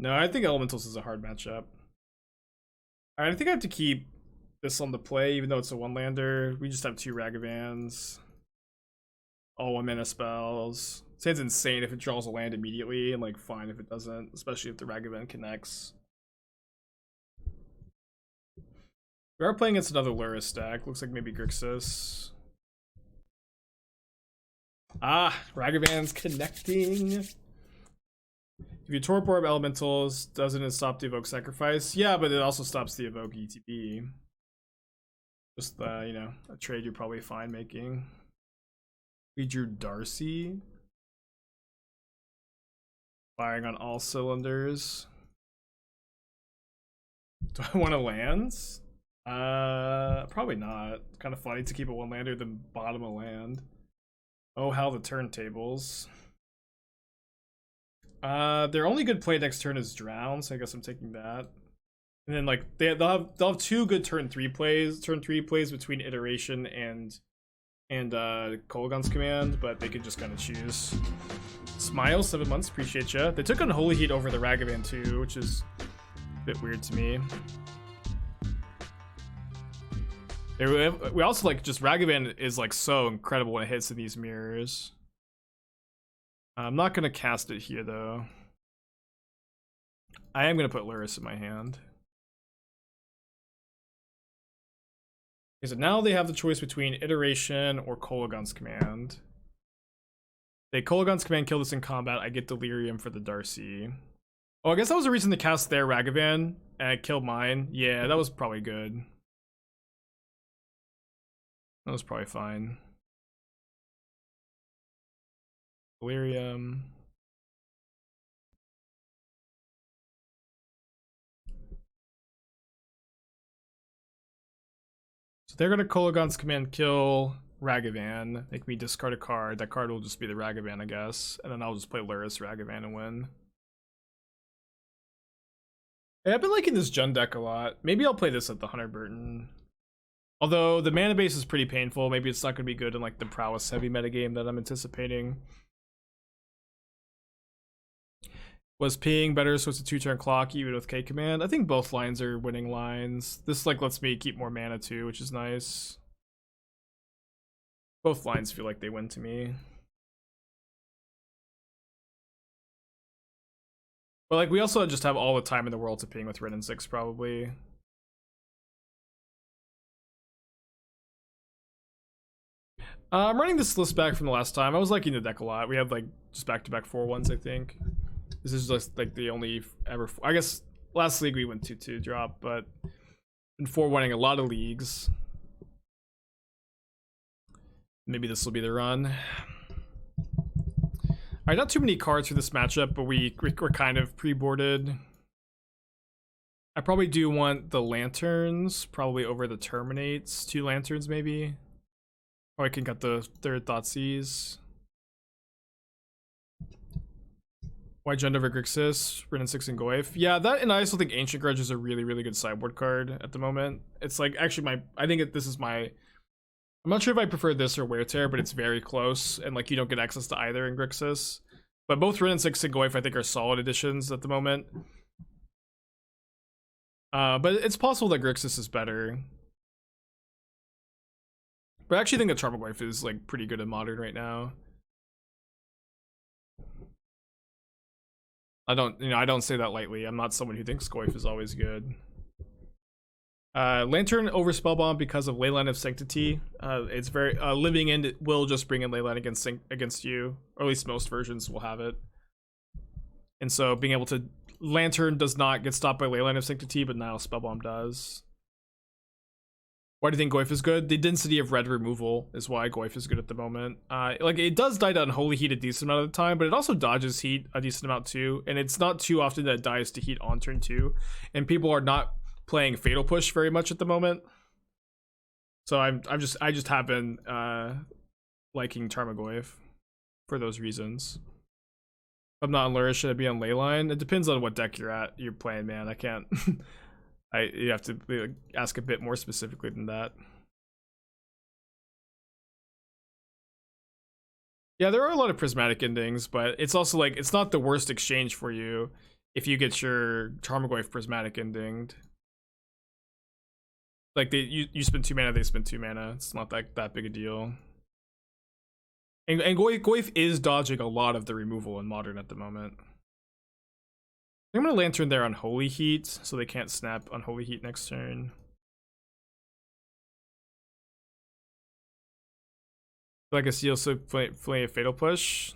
No, I think Elementals is a hard matchup. Alright, I think I have to keep this on the play, even though it's a one-lander. We just have 2 Ragavans. All 1-mana spells. Sounds insane if it draws a land immediately, and like fine if it doesn't, especially if the Ragavan connects. We are playing against another Lurrus deck. Looks like maybe Grixis. Ah, Ragavan's connecting. If you Torpor Orb Elementals, doesn't it stop the Evoke Sacrifice? Yeah, but it also stops the Evoke ETB. Just, you know, a trade you're probably fine making. We drew Darcy. Firing on all cylinders. Do I want to lands? Probably not. Kind of funny to keep a one-lander than bottom a land. Oh, how the turntables. Their only good play next turn is Drown, so I guess I'm taking that. And then like they'll have 2 good turn 3 plays between Iteration and Kolaghan's Command, but they could just kind of choose. Smile, 7 months, appreciate ya. They took Unholy Heat over the Ragavan too, which is a bit weird to me. We also like just Ragavan is like so incredible when it hits in these mirrors. I'm not gonna cast it here though. I am gonna put Lurrus in my hand. Okay, so now they have the choice between Iteration or Kolaghan's Command. They Kolaghan's Command kill this in combat. I get Delirium for the Darcy. Oh, I guess that was a reason to cast their Ragavan and kill mine. Yeah, that was probably good. That was probably fine. Delirium. So they're gonna Kolaghan's Command kill Ragavan, make me discard a card. That card will just be the Ragavan, I guess. And then I'll just play Lurrus Ragavan and win. Hey, I've been liking this Jund deck a lot. Maybe I'll play this at the Hunter Burton. Although the mana base is pretty painful, maybe it's not going to be good in like the prowess heavy metagame that I'm anticipating. Was ping better so it's a 2-turn clock even with K command? I think both lines are winning lines. This like lets me keep more mana too, which is nice. Both lines feel like they win to me. But like we also just have all the time in the world to ping with Wrenn and Six probably. I'm running this list back from the last time. I was liking the deck a lot. We had like just back-to-back 4-1s, I think. This is just like the only ever. I guess last league we went 2-2 drop, but been 4-1ing a lot of leagues. Maybe this will be the run. Alright, not too many cards for this matchup, but we're kind of pre-boarded. I probably do want the lanterns, probably over the Terminates. 2 lanterns maybe. Or I can cut the 3rd Thoughtseize. White Jund over Grixis, Wrenn and Six and Goyf. Yeah, that, and I also think Ancient Grudge is a really, really good sideboard card at the moment. It's like actually I think this is my. I'm not sure if I prefer this or Wear Tear, but it's very close, and like you don't get access to either in Grixis. But both Wrenn and Six and Goyf I think are solid additions at the moment. But it's possible that Grixis is better. But I actually think that Tarmogoyf is like pretty good in Modern right now. I don't say that lightly. I'm not someone who thinks Goyf is always good. Lantern over Spellbomb because of Leyline of Sanctity. It's very Living End will just bring in Leyline against you, or at least most versions will have it. And so being able to Lantern does not get stopped by Leyline of Sanctity, but now Spellbomb does. Why do you think Goyf is good? The density of red removal is why Goyf is good at the moment. Like it does die to Unholy Heat a decent amount of the time, but it also dodges heat a decent amount too. And it's not too often that it dies to heat on turn 2. And people are not playing Fatal Push very much at the moment. So I just have been liking Tarmogoyf for those reasons. If I'm not on Lurrus, should I be on Leyline? It depends on what deck you're playing, man. I can't you have to ask a bit more specifically than that. Yeah, there are a lot of prismatic endings, but it's also like it's not the worst exchange for you. if you get your Tarmogoyf Prismatic endinged. Like you spend 2 mana, they spend 2 mana. It's not that big a deal. And Goyf is dodging a lot of the removal in Modern at the moment. I'm gonna Lantern their Unholy Heat so they can't snap Unholy Heat next turn. Like a Steel, so play a Fatal Push.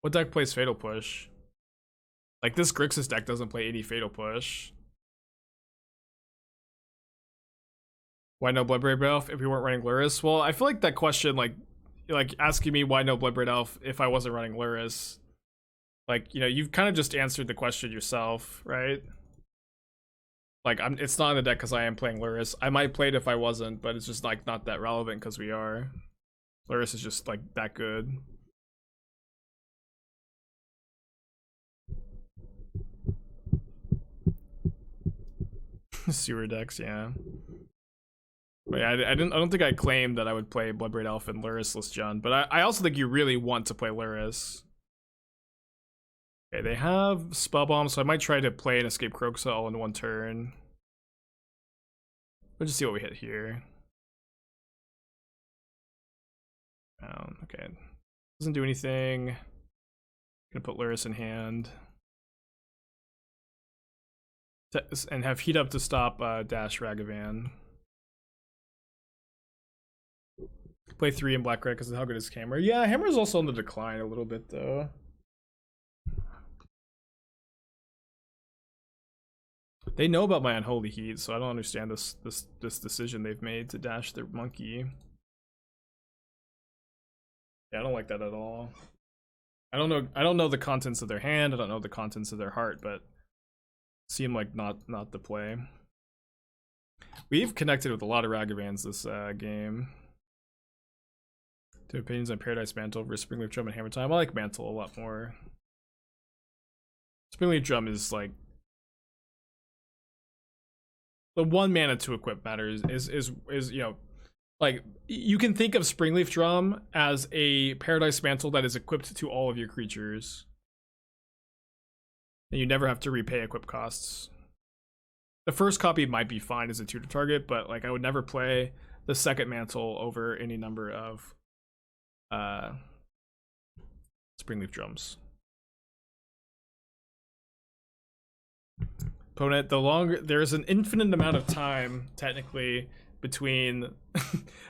What deck plays Fatal Push? Like this Grixis deck doesn't play any Fatal Push. Why no Bloodbraid Elf if we weren't running Lurrus? Well, I feel like that question, like asking me why no Bloodbraid Elf if I wasn't running Lurrus. Like, you know, you've kind of just answered the question yourself, right? Like, it's not in the deck because I am playing Lurrus. I might play it if I wasn't, but it's just like not that relevant because we are. Lurrus is just like that good. Sewer decks, yeah. But yeah, I don't think I claimed that I would play Bloodbraid Elf and Lurrus-less John, but I also think you really want to play Lurrus. Okay, they have Spellbomb, so I might try to play an Escape Kroxa all in one turn. We'll just see what we hit here. Okay. Doesn't do anything. Gonna put Lurrus in hand. And have Heat Up to stop Dash Ragavan. Play 3 in Black Red because of how good is Hammer. Yeah, Hammer's also on the decline a little bit though. They know about my Unholy Heat, so I don't understand this decision they've made to dash their monkey. Yeah, I don't like that at all. I don't know the contents of their hand, I don't know the contents of their heart, but seem like not the play. We've connected with a lot of Ragavans this game. Do opinions on Paradise Mantle versus Springleaf Drum and Hammer Time? I like Mantle a lot more. Springleaf Drum is like the 1 mana to equip matters is you know, like you can think of Springleaf Drum as a Paradise Mantle that is equipped to all of your creatures. And you never have to repay equip costs. The first copy might be fine as a tutor target, but like I would never play the second mantle over any number of Springleaf Drums. Opponent, there's an infinite amount of time technically between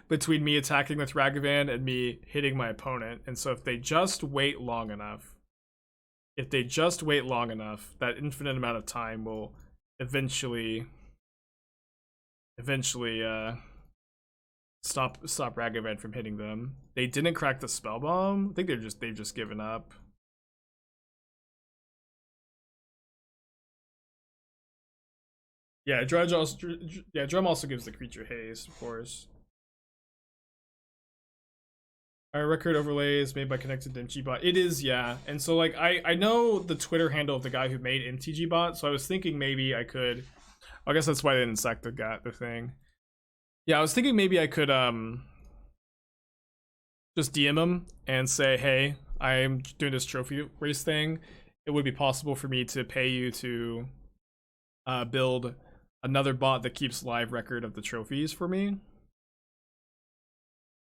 between me attacking with Ragavan and me hitting my opponent, and so if they just wait long enough, that infinite amount of time will eventually stop Ragavan from hitting them. They didn't crack the spell bomb. I think they've just given up. Yeah, Drum also gives the creature haste, of course. Our record overlays made by connected to MTGBot. It is, yeah. And so like I know the Twitter handle of the guy who made MTGBot, so I was thinking maybe I could. I guess that's why they didn't sack the thing. Yeah, I was thinking maybe I could just DM him and say, hey, I'm doing this trophy race thing. It would be possible for me to pay you to build another bot that keeps live record of the trophies for me.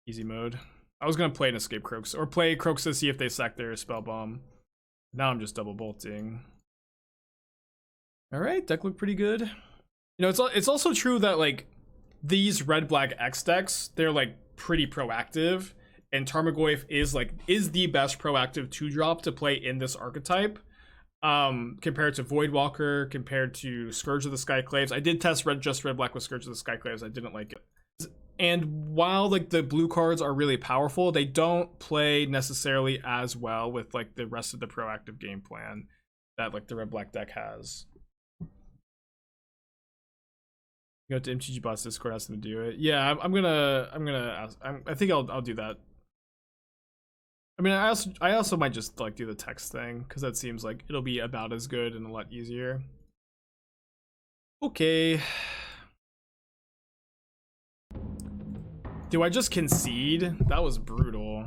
Easy mode. I was gonna play an Escape Kroxa or play Kroxa to see if they sack their spell bomb. Now I'm just double bolting. All right, deck looked pretty good. You know, it's also true that like these red black X decks, they're like pretty proactive, and Tarmogoyf is the best proactive 2-drop to play in this archetype. Compared to Voidwalker, compared to Scourge of the Skyclaves. I did test red black with Scourge of the Skyclaves. I didn't like it. And while like the blue cards are really powerful, they don't play necessarily as well with like the rest of the proactive game plan that like the red black deck has. Go to MTGBot's Discord, ask them to do it. Yeah, I'm gonna ask. I think I'll do that. I mean, I also might just like do the text thing because that seems like it'll be about as good and a lot easier. Okay. Do I just concede? That was brutal.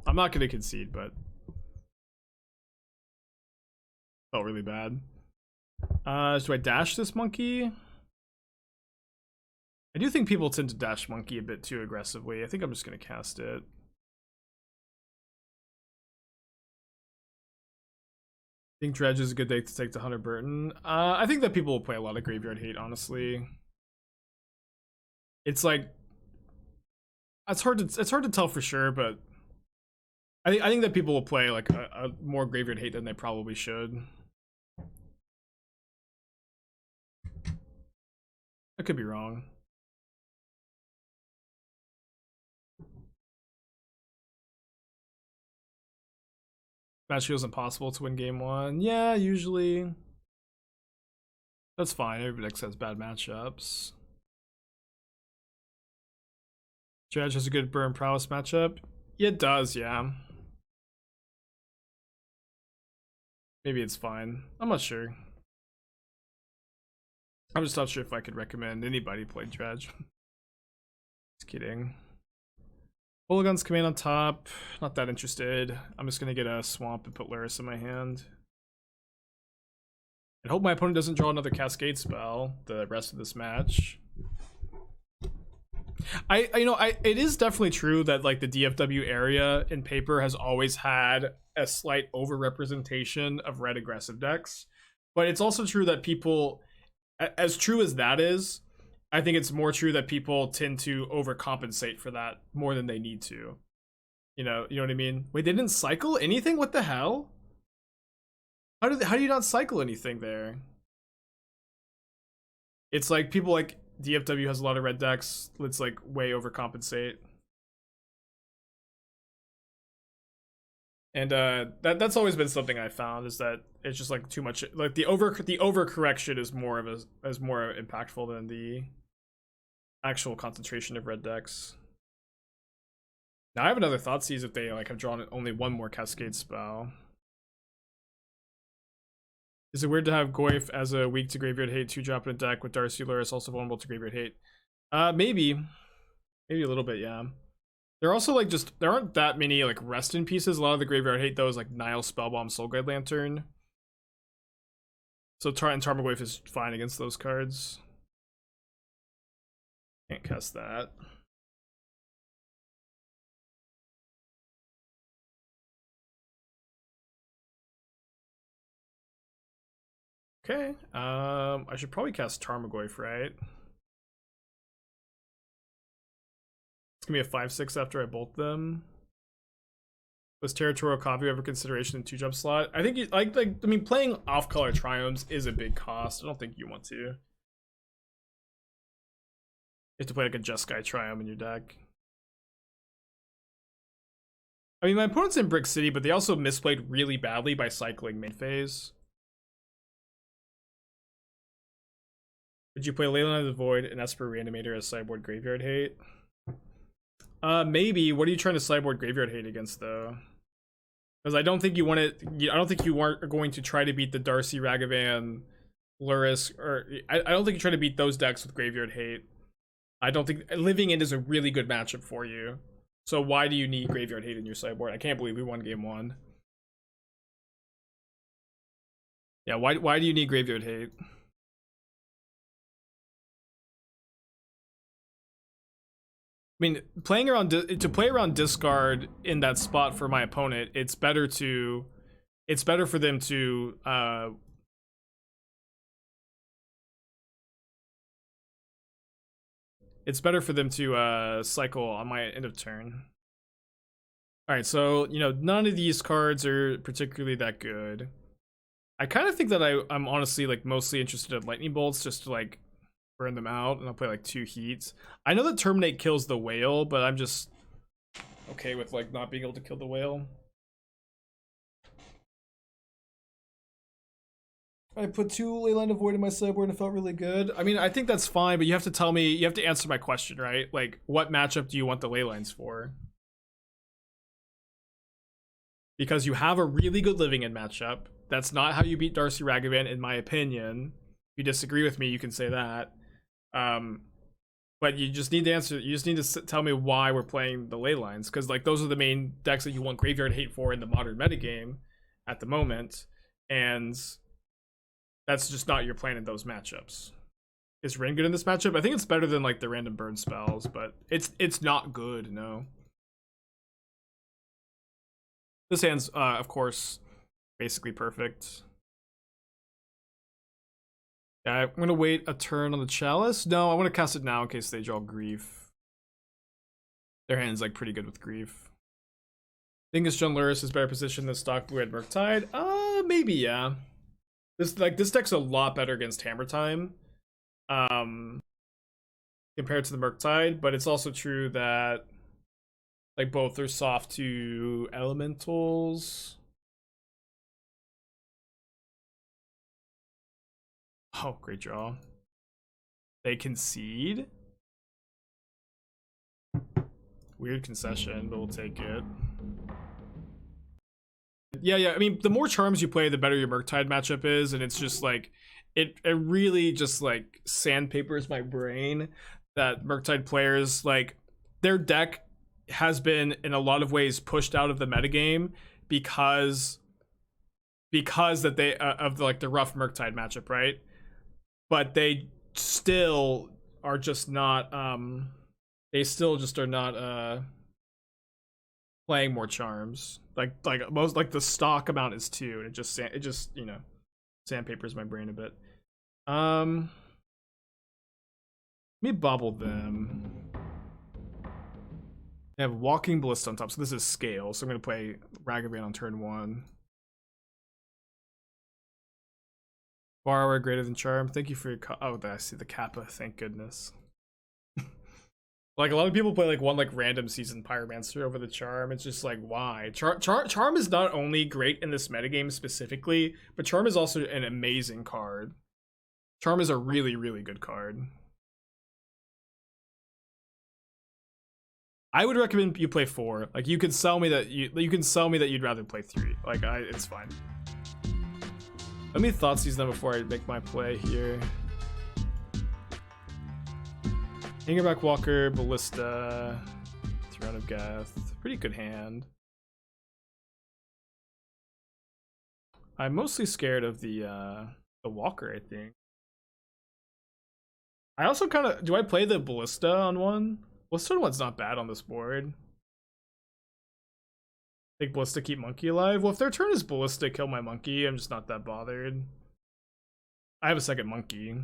I'm not gonna concede, but Felt really bad. Do I dash this monkey? I do think people tend to dash monkey a bit too aggressively. I think I'm just going to cast it. I think Dredge is a good deck to take to Hunter Burton. I think that people will play a lot of Graveyard Hate, honestly. It's like it's hard to tell for sure, but I think that people will play like a more Graveyard Hate than they probably should. I could be wrong. Match feels impossible to win game 1. Yeah, usually. That's fine. Everybody has bad matchups. Dredge has a good burn prowess matchup. Yeah, it does, yeah. Maybe it's fine. I'm not sure. I'm just not sure if I could recommend anybody play Dredge. Just kidding. Kolaghan's command on top. Not that interested. I'm just gonna get a swamp and put Lurrus in my hand. And hope my opponent doesn't draw another Cascade spell the rest of this match. It is definitely true that like the DFW area in paper has always had a slight overrepresentation of red aggressive decks. But it's also true that people, as true as that is, I think it's more true that people tend to overcompensate for that more than they need to. You know what I mean? Wait, they didn't cycle anything? What the hell? How do you not cycle anything there? It's like people like DFW has a lot of red decks. Let's like way overcompensate. And that's always been something I found, is that it's just like too much. Like the overcorrection is more impactful than the actual concentration of red decks. Now I have another Thoughtseize if they like have drawn only one more Cascade spell. Is it weird to have Goyf as a weak to Graveyard Hate 2-drop in a deck with Darcy Lurrus also vulnerable to Graveyard Hate? Maybe a little bit, yeah. They're also like there aren't that many like rest in pieces. A lot of the Graveyard Hate though is like Nile, Spellbomb, Soulguide Lantern. So Tarmogoyf is fine against those cards. Can't cast that. Okay, I should probably cast Tarmogoyf, right? It's gonna be a 5/6 after I bolt them. Was Territorial Copy ever consideration in 2-jump slot? I think you I mean, playing off-color Triomes is a big cost. I don't think you want to. You have to play like a Jeskai Triome in your deck. I mean, my opponent's in Brick City, but they also misplayed really badly by cycling main phase. Would you play Leyline of the Void and Esper Reanimator as sideboard Graveyard Hate? Maybe. What are you trying to sideboard Graveyard Hate against, though? Because I don't think you want it. I don't think you are going to try to beat the Darcy, Ragavan, Lurrus, or I don't think you try to beat those decks with Graveyard Hate. I don't think Living End is a really good matchup for you. So why do you need Graveyard Hate in your sideboard? I can't believe we won game 1. Yeah, why do you need Graveyard Hate? I mean, to play around discard in that spot for my opponent, it's better for them to cycle on my end of turn. All right, so none of these cards are particularly that good. I kind of think that I'm honestly like mostly interested in Lightning Bolts just to like burn them out, and I'll play like 2 Heats. I know that Terminate kills the whale, but I'm just okay with like not being able to kill the whale. I put 2 Leyline of Void in my sideboard and it felt really good. I mean, I think that's fine, but you have to tell me, you have to answer my question, right? Like, what matchup do you want the Leylines for? Because you have a really good Living End matchup. That's not how you beat Darcy Ragavan, in my opinion. If you disagree with me, you can say that. But you just need to answer. You just need to tell me why we're playing the Leylines, because like those are the main decks that you want Graveyard Hate for in the modern metagame at the moment. and that's just not your plan in those matchups. Is Wrenn good in this matchup? I think it's better than like the random burn spells, but it's not good, no. This hand's of course basically perfect. Yeah, I'm gonna wait a turn on the Chalice. No, I want to cast it now in case they draw Grief. Their hand's like pretty good with Grief. I think it's John Lurrus is better positioned than stock Blue-Red Murktide. Maybe, yeah. This deck's a lot better against Hammer Time. Compared to the Murktide, but it's also true that like both are soft to elementals. Oh, great draw. They concede. Weird concession, but we'll take it. Yeah. I mean, the more charms you play, the better your Murktide matchup is, and it's just like it really just like sandpapers my brain that Murktide players, like, their deck has been in a lot of ways pushed out of the metagame because that they of like the rough Murktide matchup, right? But they still are just not they still just are not playing more charms. Like most, like the stock amount is 2, and it just you know, sandpapers my brain a bit. Let me Bauble them. They have Walking Ballista on top, so this is scale. So I'm gonna play Ragavan on turn 1. Borrower greater than charm. Thank you for your oh, I see the Kappa. Thank goodness. Like a lot of people play like one like random season Pyromancer over the charm. It's just like, why? Charm is not only great in this metagame specifically, but charm is also an amazing card. Charm is a really, really good card. I would recommend you play 4. Like you can sell me that you can sell me that you'd rather play 3. Like it's fine. Let me Thoughtseize them before I make my play here. Hangerback Walker, Ballista, Throne of Geth. Pretty good hand. I'm mostly scared of the Walker, I think. I also kind of, do I play the Ballista on one? Ballista on one's not bad on this board. Take Ballista, keep Monkey alive. Well, if their turn is Ballista, kill my Monkey, I'm just not that bothered. I have a second Monkey.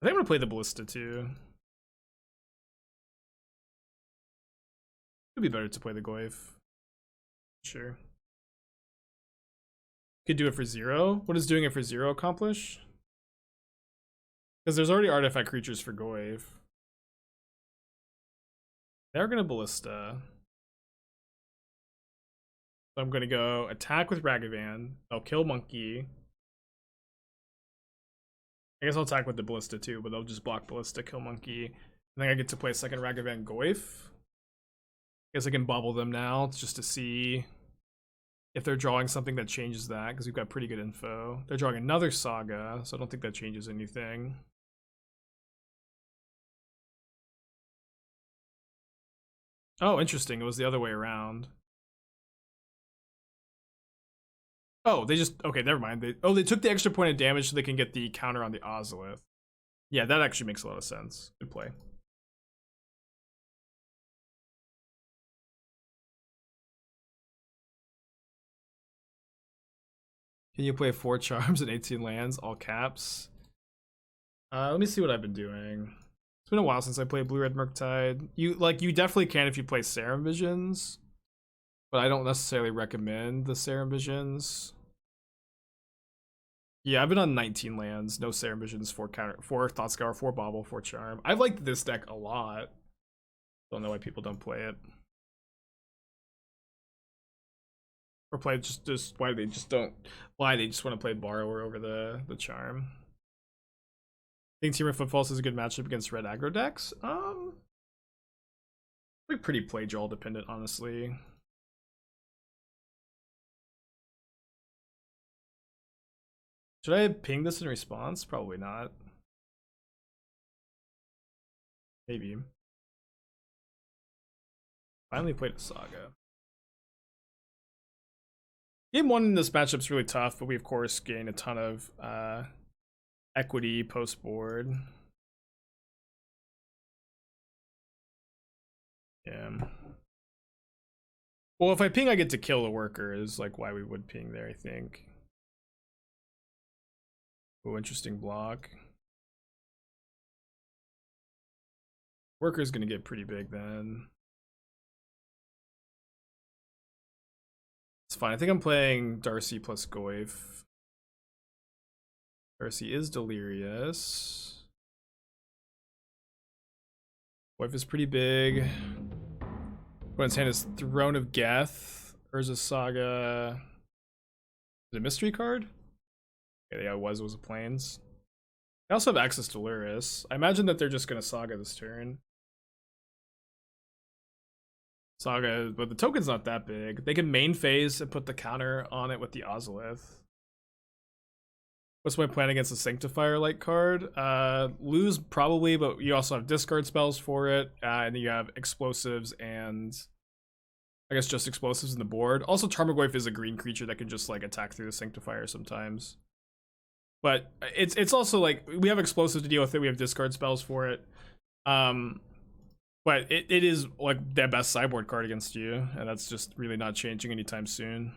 I think I'm gonna play the Ballista too. It'd be better to play the Goyf. Sure. Could do it for 0. What does doing it for 0 accomplish? Because there's already artifact creatures for Goyf. They're gonna Ballista. So I'm gonna go attack with Ragavan. I'll kill Monkey. I guess I'll attack with the Ballista too, but they'll just block Ballista, kill Monkey. And then I get to play second Ragavan Goyf. I guess I can Bauble them now just to see if they're drawing something that changes that, because we've got pretty good info. They're drawing another Saga, so I don't think that changes anything. Oh, interesting. It was the other way around. Oh, they just, okay, never mind. They took the extra point of damage so they can get the counter on the Ozolith. Yeah, that actually makes a lot of sense. Good play. Can you play 4 charms and 18 lands, all caps? Let me see what I've been doing. It's been a while since I played Blue-Red Murktide. You definitely can if you play Serum Visions, but I don't necessarily recommend the Serum Visions. Yeah, I've been on 19 lands, no Serum Visions, 4 counter, 4 Thoughtscour, 4 Bauble, 4 Charm. I've liked this deck a lot. Don't know why people don't play it. Or play just why they just don't, why they just want to play Borrower over the Charm. I think Temur Footfalls is a good matchup against red aggro decks. Like pretty play draw dependent, honestly. Should I ping this in response? Probably not. Maybe. Finally played a Saga. Game 1 in this matchup's really tough, but we of course gain a ton of equity post board. Yeah. Well, if I ping, I get to kill the worker, is like why we would ping there, I think. Oh, interesting block. Worker's gonna get pretty big then. It's fine. I think I'm playing Darcy plus Goyf. Darcy is delirious. Goyf is pretty big. Opponent's hand is Throne of Geth, Urza Saga. Is it a mystery card? Yeah, it was a plains. I also have access to Lurrus. I imagine that they're just gonna Saga this turn. Saga, but the token's not that big. They can main phase and put the counter on it with the Ozolith. What's my plan against a Sanctifier-like card? Lose probably, but you also have discard spells for it, and then you have explosives and I guess just explosives in the board. Also, Tarmogoyf is a green creature that can just like attack through the Sanctifier sometimes. But it's also like we have explosives to deal with it. We have discard spells for it. But it is like their best sideboard card against you, and that's just really not changing anytime soon.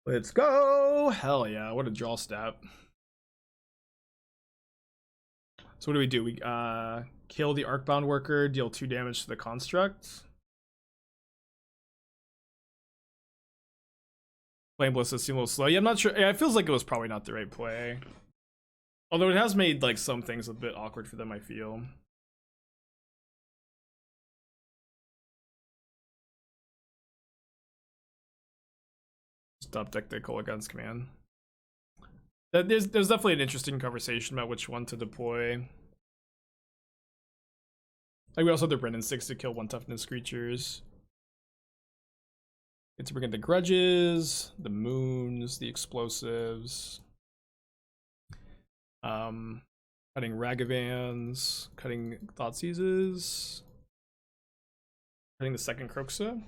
Let's go! Hell yeah, what a draw step. So what do? We kill the Arcbound Worker, deal 2 damage to the construct. Flame Bliss does seem a little slow. Yeah, I'm not sure. Yeah, it feels like it was probably not the right play. Although it has made like some things a bit awkward for them, I feel. Stop deck the Kolaghan's command. There's definitely an interesting conversation about which one to deploy. Like we also have the Wrenn and Six to kill 1 toughness creatures. Get to bring in the grudges, the moons, the explosives. Cutting Ragavans, cutting Thoughtseizes, cutting the second Kroxa.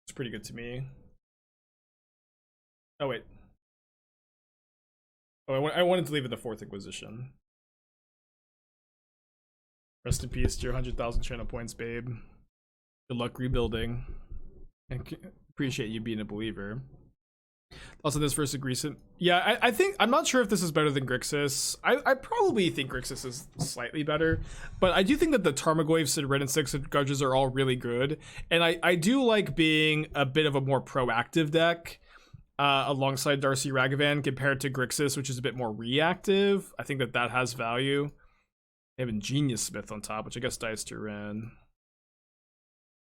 It's pretty good to me. Oh wait. Oh, I wanted to leave in the 4th Inquisition. Rest in peace to your 100,000 channel points, babe. Good luck rebuilding. And appreciate you being a believer. Also, this versus recent. Yeah, I think I'm not sure if this is better than Grixis. I probably think Grixis is slightly better, but I do think that the Tarmogoyfs and Wrenn and Six and Grudges are all really good, and I do like being a bit of a more proactive deck alongside Darcy Ragavan compared to Grixis, which is a bit more reactive. I think that has value. They have Ingenious Smith on top, which I guess dies to Wrenn.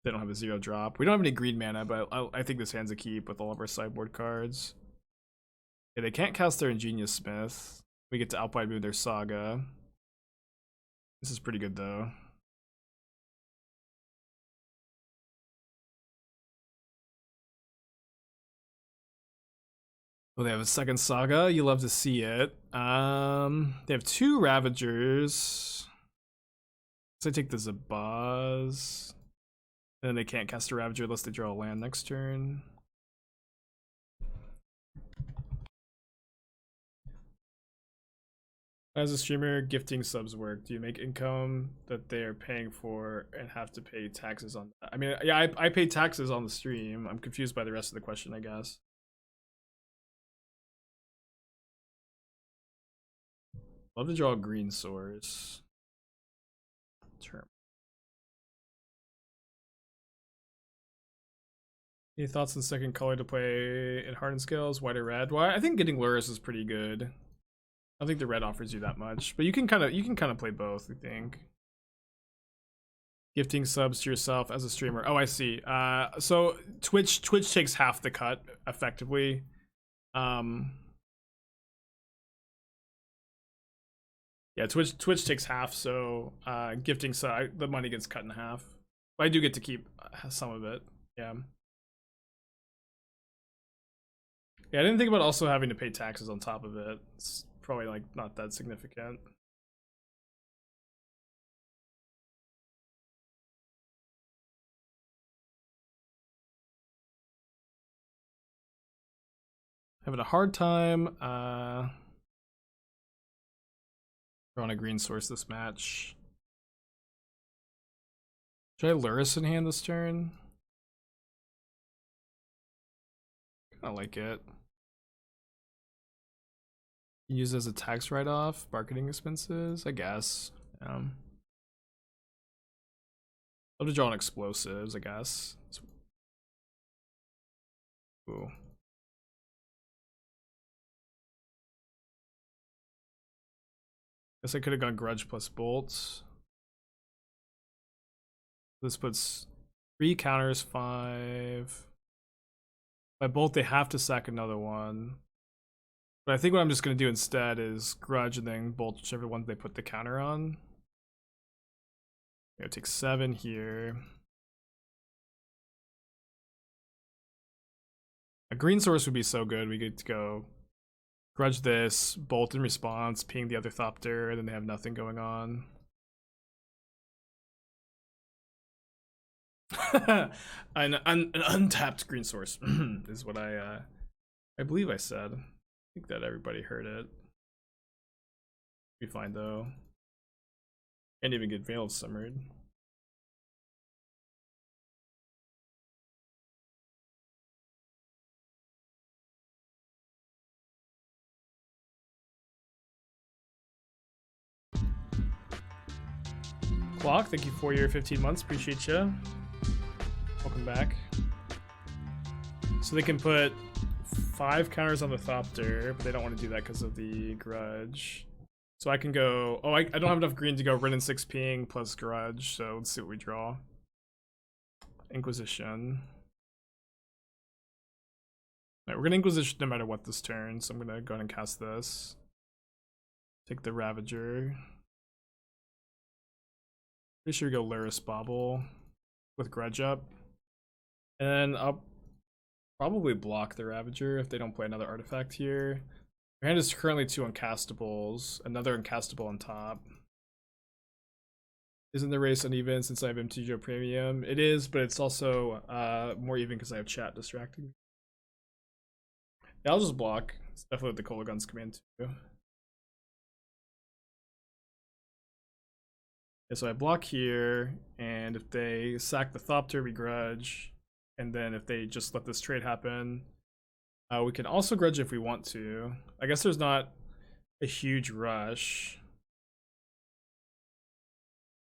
They don't have a 0 drop. We don't have any green mana, but I think this hand's a keep with all of our sideboard cards. Yeah, they can't cast their Ingenious Smith. We get to Alpine Moon their Saga. This is pretty good though. Oh, they have a second Saga. You love to see it. They have 2 Ravagers. So I take the Zabaz. And then they can't cast a Ravager unless they draw a land next turn. As a streamer, gifting subs work? Do you make income that they are paying for and have to pay taxes on that? I mean, yeah, I pay taxes on the stream. I'm confused by the rest of the question, I guess. Love to draw a green source. Term. Any thoughts on second color to play in Hardened Scales, white or red? Well, I think getting Lurrus is pretty good. I don't think the red offers you that much, but you can kind of play both, I think. Gifting subs to yourself as a streamer. Oh, I see. So Twitch takes half the cut effectively. Yeah, Twitch takes half, so gifting the money gets cut in half. But I do get to keep some of it. Yeah. Yeah, I didn't think about also having to pay taxes on top of it. It's probably like not that significant. Having a hard time drawing a green source this match. Should I Lurrus in hand this turn? I like it. Use as a tax write-off, marketing expenses, I guess. Love to draw on explosives, I guess. Ooh. Guess I could have gone Grudge plus Bolts. This puts 3 counters, 5. By Bolt, they have to sack another one. But I think what I'm just going to do instead is Grudge and then Bolt whichever one they put the counter on. I'll take 7 here. A green source would be so good. We get to go Grudge this, Bolt in response, ping the other Thopter, and then they have nothing going on. an untapped green source is what I believe I said. I think that everybody heard it. Be fine though. Can't even get Veil of Summered. Clock, thank you for your 15 months. Appreciate you. Welcome back. So they can put 5 counters on the Thopter, but they don't want to do that because of the Grudge. So I can go. Oh, I don't have enough green to go Wrenn and Six ping plus Grudge. So let's see what we draw. Inquisition. Alright, we're gonna Inquisition no matter what this turn. So I'm gonna go ahead and cast this. Take the Ravager. Pretty sure we go Lurrus Bauble with Grudge up. And I'll probably block the Ravager if they don't play another artifact here. Your hand is currently 2 uncastables, another uncastable on top. Isn't the race uneven since I have MTGO Premium? It is, but it's also more even because I have chat distracting me. Yeah, I'll just block. It's definitely what the Kolaghan's command too. Yeah, so I block here, and if they sack the Thopter, we Grudge. And then if they just let this trade happen, we can also Grudge if we want to. I guess there's not a huge rush.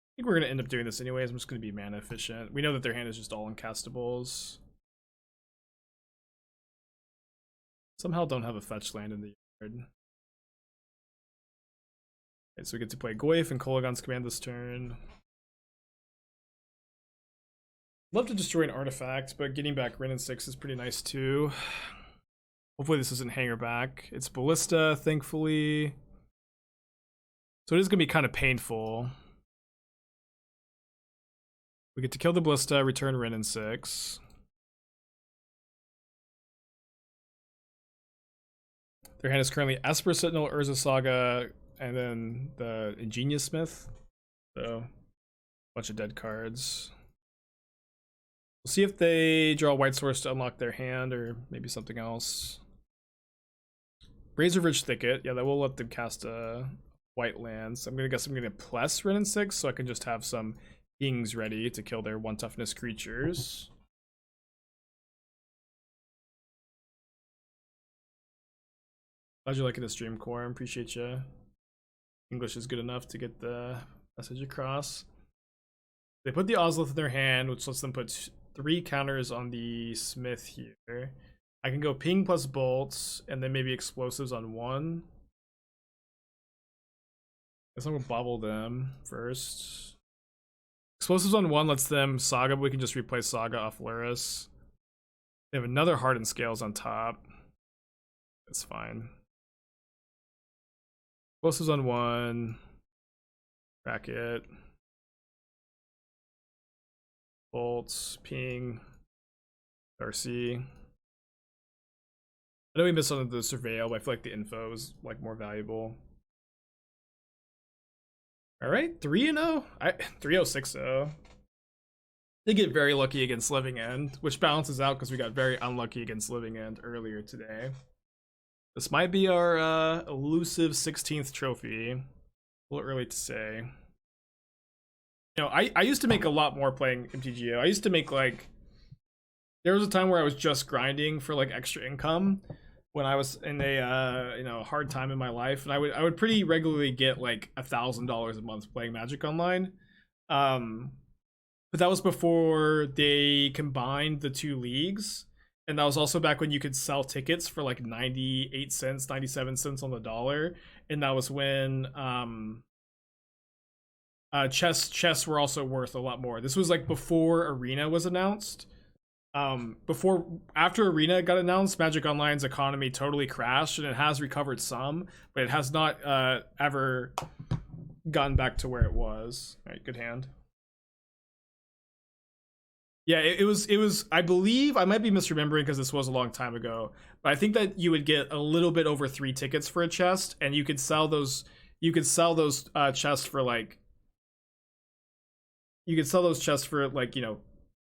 I think we're going to end up doing this anyways. I'm just going to be mana efficient. We know that their hand is just all uncastables. Somehow don't have a fetch land in the yard. Okay, so we get to play Goyf and Kolaghan's command this turn. Love to destroy an artifact, but getting back Wrenn and Six is pretty nice too. Hopefully this isn't hanger back. It's Ballista, thankfully. So it is going to be kind of painful. We get to kill the Ballista, return Wrenn and Six. Their hand is currently Esper Sentinel, Urza Saga, and then the Ingenious Smith. So, a bunch of dead cards. We'll see if they draw a white source to unlock their hand, or maybe something else. Razorridge Thicket, yeah, that will let them cast a white land. So I'm gonna guess I'm gonna plus Wrenn and Six, so I can just have some pings ready to kill their 1 toughness creatures. Glad you're liking the stream, Quorum. Appreciate you. English is good enough to get the message across. They put the Ozolith in their hand, which lets them put 3 counters on the Smith here. I can go ping plus bolts, and then maybe explosives on 1. Guess I'm gonna bobble them first. Explosives on 1 lets them Saga, but we can just replace Saga off Lurrus. They have another Hardened Scales on top. That's fine. Explosives on 1. Bracket. Bolts, ping, Darcy. I know we missed on the surveil, but I feel like the info is like more valuable. Alright, 3-0? 3-0-6-0. They get very lucky against Living End, which balances out because we got very unlucky against Living End earlier today. This might be our elusive 16th trophy. A little early to say. You know, I used to make a lot more playing MTGO. I used to make like, there was a time where I was just grinding for like extra income when I was in a you know, hard time in my life, and I would pretty regularly get like $1,000 a month playing Magic Online. But that was before they combined the two leagues, and that was also back when you could sell tickets for like 98 cents, 97 cents on the dollar, and that was when chests were also worth a lot more. This was like before Arena was announced. After Arena got announced, Magic Online's economy totally crashed, and it has recovered some, but it has not ever gotten back to where it was. All right, good hand. Yeah, it was. I believe, I might be misremembering because this was a long time ago, but I think that you would get a little bit over 3 tickets for a chest, and you could sell those. You could sell those chests for like. You could sell those chests for like, you know,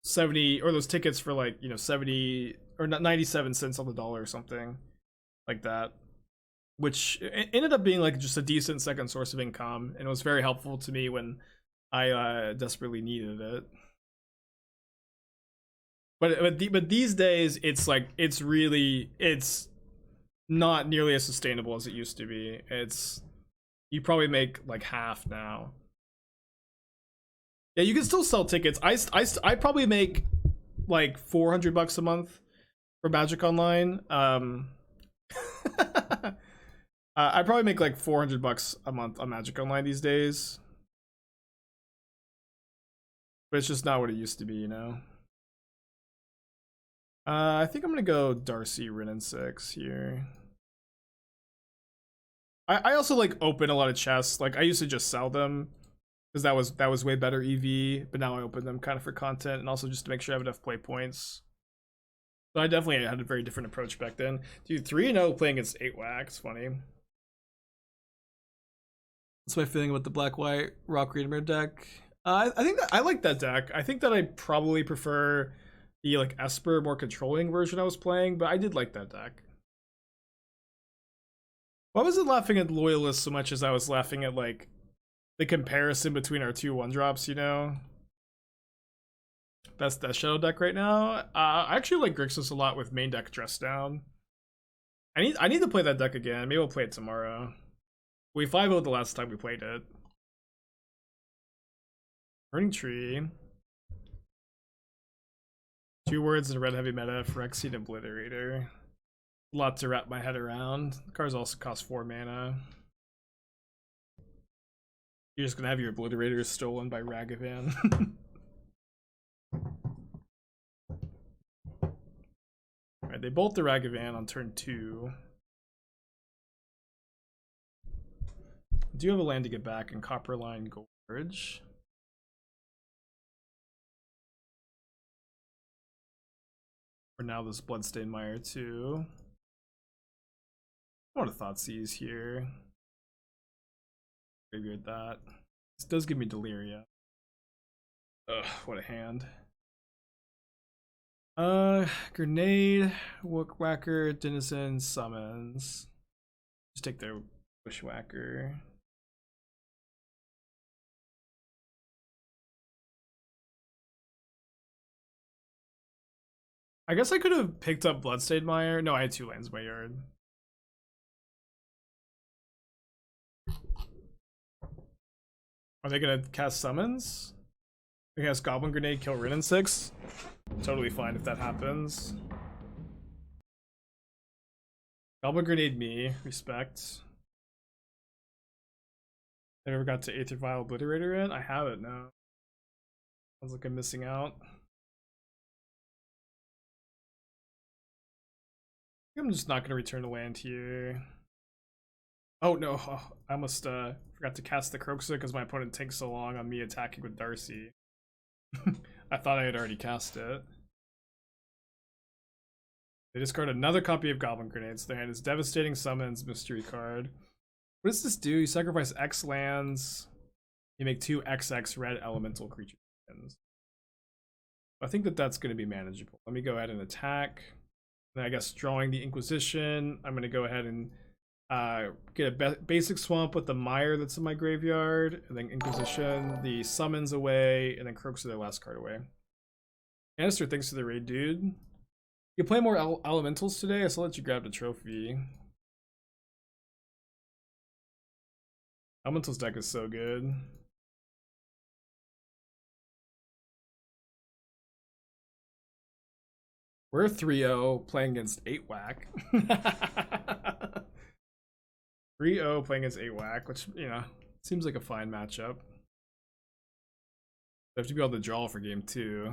70, or those tickets for like, you know, 70 or 97 cents on the dollar or something like that, which ended up being like just a decent second source of income, and it was very helpful to me when I desperately needed it. But these days it's like, it's not nearly as sustainable as it used to be. You probably make like half now. Yeah, you can still sell tickets. I probably make like $400 a month for Magic Online. I probably make like $400 a month on Magic Online these days, but it's just not what it used to be, you know. I think I'm gonna go Darcy Wrenn and Six here. I also like open a lot of chests. Like I used to just sell them because that was way better EV, but now I open them kind of for content and also just to make sure I have enough play points. So I definitely had a very different approach back then. Dude, 3-0 playing against 8-Wack, it's funny. That's my feeling about the black-white Rock Redeemer deck. I think that I like that deck. I think that I probably prefer the like Esper, more controlling version I was playing, but I did like that deck. I wasn't laughing at Loyalists so much as I was laughing at like the comparison between our two 1-drops, you know. Best Death Shadow deck right now. I actually like Grixis a lot with main deck Dress Down. I need to play that deck again. Maybe we'll play it tomorrow. We 5-0'd the last time we played it. Burning Tree. 2 words in red heavy meta, Phyrexian Obliterator. A lot to wrap my head around. The cards also cost 4 mana. You're just gonna have your Obliterator stolen by Ragavan. Alright, they bolt the Ragavan on turn 2. I do have a land to get back in Copperline Gorge. For now, this Bloodstained Mire too. I want a Thoughtseize here. Graveyard that. This does give me Deliria. Ugh, what a hand. Grenade, Whacker, Denizen, Summons. Just take their Bushwhacker. I guess I could have picked up Bloodstained Mire. No, I had 2 lands in my yard. Are they gonna cast Summons? They cast Goblin Grenade, kill Wrenn and Six? Totally fine if that happens. Goblin Grenade me, respect. I never got to Aether Vial Obliterator in? I have it now. Sounds like I'm missing out. I'm just not gonna return to land here. Oh no, I almost forgot to cast the Kroxa because my opponent takes so long on me attacking with Darcy. I thought I had already cast it. They discard another copy of Goblin Grenades. Their hand is Devastating Summons, Mystery card. What does this do? You sacrifice X lands. You make 2 XX red elemental creature tokens. I think that that's going to be manageable. Let me go ahead and attack. And I guess drawing the Inquisition, I'm going to go ahead and get a basic swamp with the Mire that's in my graveyard, and then Inquisition, the summons away, and then Kroxa their last card away. Anister, thanks for the raid, dude. You play more elementals today, so I'll let you grab the trophy. Elementals deck is so good. We're 3-0 playing against 8 whack. 3-0 playing against 8 whack, which, you know, seems like a fine matchup. I have to be able to draw for game 2.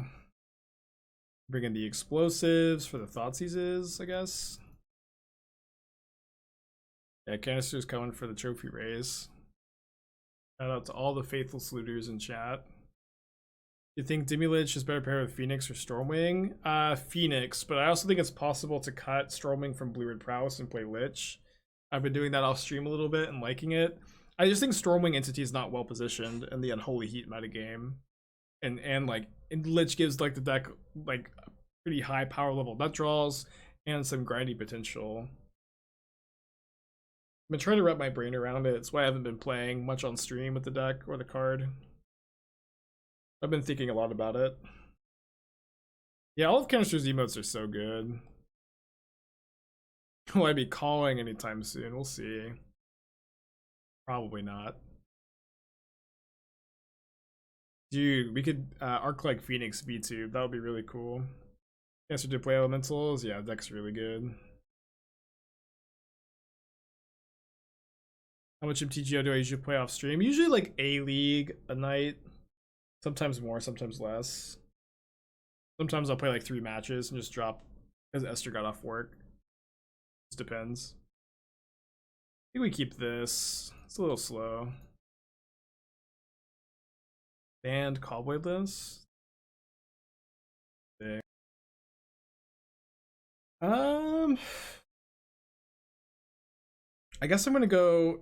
Bring in the explosives for the Thoughtseizes, I guess. Yeah, Canister's coming for the trophy raise. Shout out to all the faithful saluters in chat. You think Dimulich is better paired with Phoenix or Stormwing? Phoenix, but I also think it's possible to cut Stormwing from Blue Red Prowess and play Lich. I've been doing that off stream a little bit and liking it. I just think Stormwing Entity is not well positioned in the Unholy Heat metagame. And like, Lich gives like the deck like a pretty high power level nut draws and some grindy potential. I'm gonna try to wrap my brain around it. It's why I haven't been playing much on stream with the deck or the card. I've been thinking a lot about it. Yeah, all of Canister's emotes are so good. Will I be calling anytime soon? We'll see. Probably not. Dude, we could arc like Phoenix V2. That would be really cool. Canister to play elementals. Yeah, deck's really good. How much MTGO do I usually play off stream? Usually like a league a night. Sometimes more, sometimes less. Sometimes I'll play like 3 matches and just drop because Esther got off work. Just depends. I think we keep this. It's a little slow. Banned Cobblade list. Okay. I guess I'm gonna go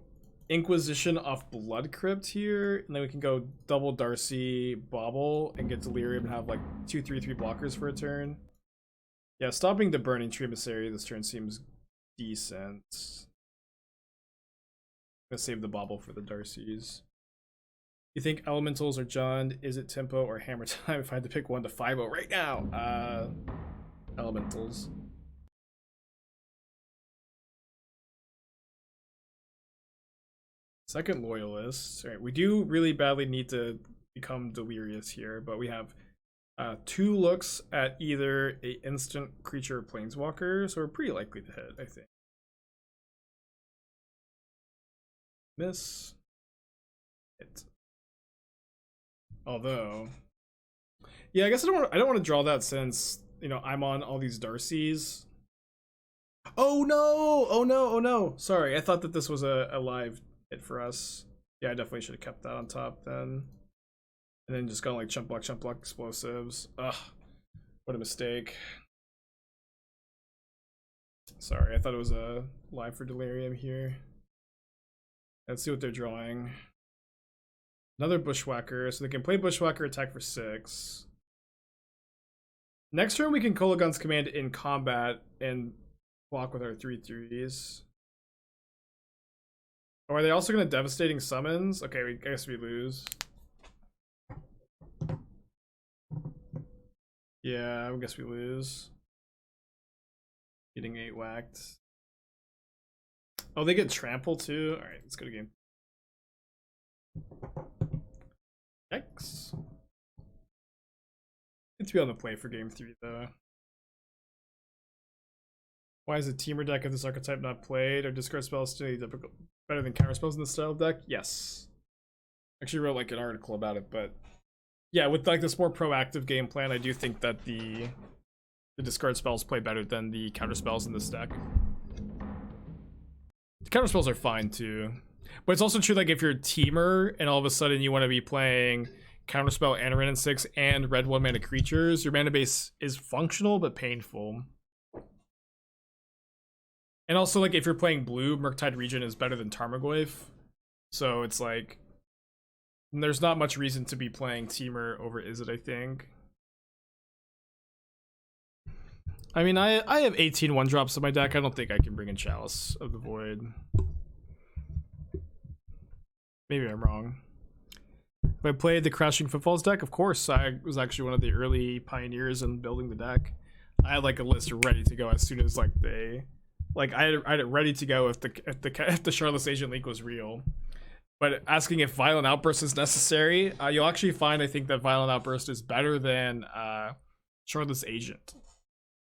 Inquisition off Blood Crypt here, and then we can go double Darcy Bauble and get Delirium and have like 2/3/3 blockers for a turn. Yeah, stopping the Burning Tree Emissary this turn seems decent. I'm gonna save the Bauble for the Darcys. You think elementals are John? Is it tempo or hammer time? If I had to pick one to 5-0 right now, elementals. Second loyalist. All right, we do really badly need to become delirious here, but we have 2 looks at either a instant creature or planeswalker, so we're pretty likely to hit, I think. Miss. Hit. Although, yeah, I guess I don't want to draw that since, you know, I'm on all these Darcys. Oh no! Oh no! Oh no! Sorry, I thought that this was a live hit for us. Yeah, I definitely should have kept that on top then. And then just gone like chump block explosives. Ugh, what a mistake. Sorry, I thought it was a live for Delirium here. Let's see what they're drawing. Another Bushwhacker, so they can play Bushwhacker, attack for 6. Next turn we can Kolaghan's Command in combat and block with our 3/3s. Oh, are they also going to Devastating Summons? Okay, I guess we lose. Yeah, I guess we lose. Getting 8 whacked. Oh, they get Trample too? Alright, let's go to game. X. Good to be on the play for game 3 though. Why is a teamer deck of this archetype not played? Are discard spells still better than counter spells in this style deck? Yes. Actually wrote like an article about it, but yeah, with like this more proactive game plan, I do think that the discard spells play better than the counter spells in this deck. The counter spells are fine too. But it's also true, like if you're a teamer and all of a sudden you want to be playing counterspell and Wrenn and Six and red 1-mana creatures, your mana base is functional but painful. And also, like if you're playing blue, Murktide Regent is better than Tarmogoyf. So it's like there's not much reason to be playing teamer over Izzet, I think. I mean, I have 18 1-drops in my deck. I don't think I can bring in Chalice of the Void. Maybe I'm wrong. If I played the Crashing Footfalls deck, of course, I was actually one of the early pioneers in building the deck. I had like a list ready to go as soon as like I had it ready to go if the Charlotte's Agent League was real. But asking if Violent Outburst is necessary, you'll actually find I think that Violent Outburst is better than Charlotte's Agent.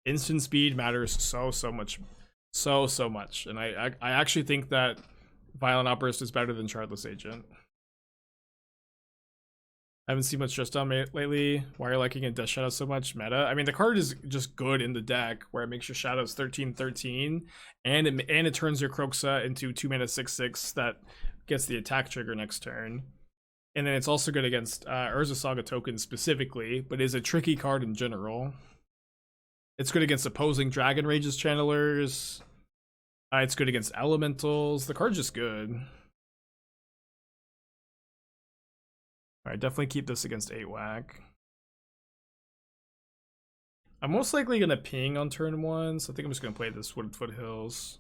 Instant speed matters so much, so much, and I actually think that Violent Outburst is better than Charlotte's Agent. I haven't seen much Just Down lately. Why are you liking a Death Shadow so much? Meta. I mean, the card is just good in the deck, where it makes your shadows 13/13, and it turns your Kroxa into 2-mana 6/6 that gets the attack trigger next turn. And then it's also good against Urza Saga tokens specifically, but is a tricky card in general. It's good against opposing Dragon Rage's channelers. It's good against elementals. The card's just good. Alright, definitely keep this against 8 whack. I'm most likely going to ping on turn 1, so I think I'm just going to play this Wooded Foothills.